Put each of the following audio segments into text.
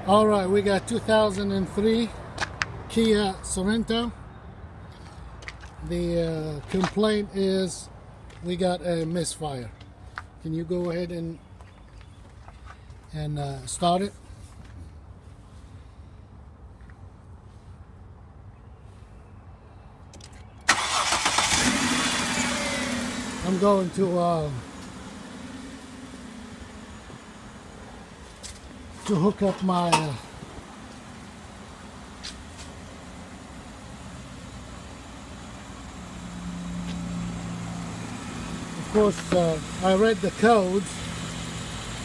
All right, we got 2003 Kia Sorrento. The complaint is we got a misfire. Can you go ahead and start it? I'm going to hook up my of course I read the codes.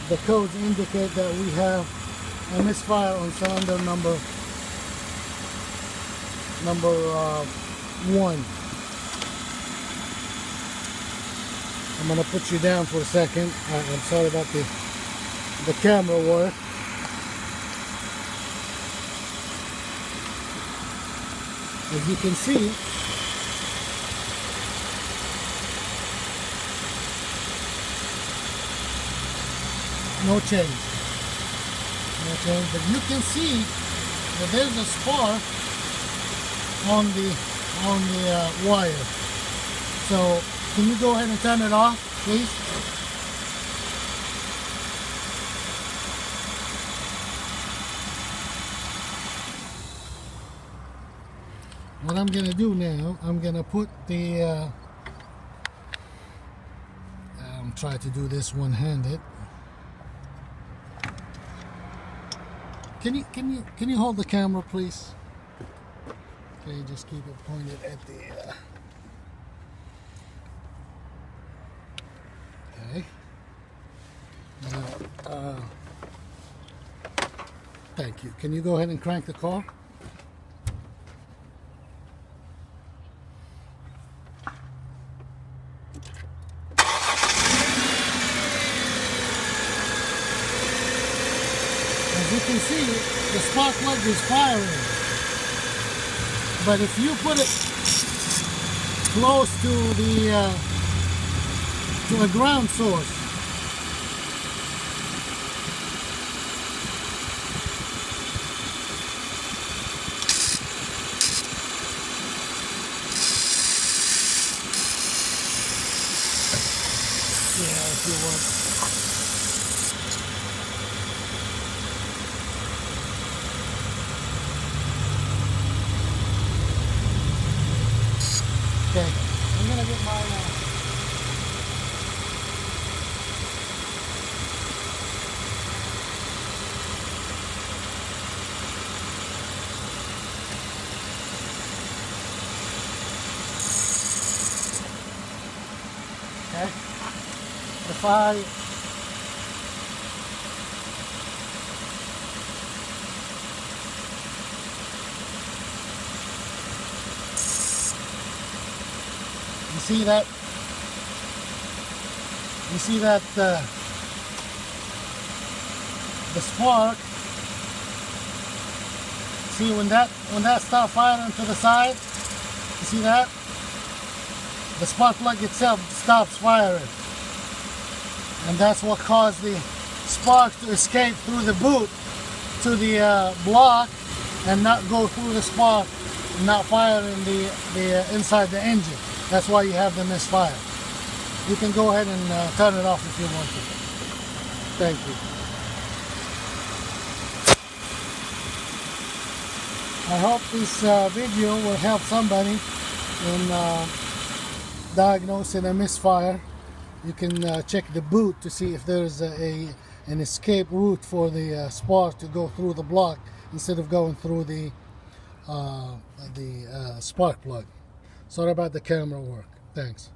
The codes indicate that we have a misfire on cylinder number 1. I'm going to put you down for a second. I'm sorry about the camera work. As you can see, no change, but you can see that there's a spark on the wire. So can you go ahead and turn it off, please? What I'm going to do now, I'm going to put the I'm trying to do this one-handed. Can you hold the camera, please? Okay, just keep it pointed at the okay. Now, thank you. Can you go ahead and crank the car? As you can see, the spark plug is firing. But if you put it close to a ground source, yeah, if you want. Okay, I'm gonna get my okay. If you see that the spark, see when that starts firing to the side, you see that the spark plug itself stops firing, and that's what caused the spark to escape through the boot to the block and not go through the spark and not fire in the inside the engine. That's why you have the misfire. You can go ahead and turn it off if you want to. Thank you. I hope this video will help somebody in diagnosing a misfire. You can check the boot to see if there's an escape route for the spark to go through the block instead of going through the spark plug. Sorry about the camera work. Thanks.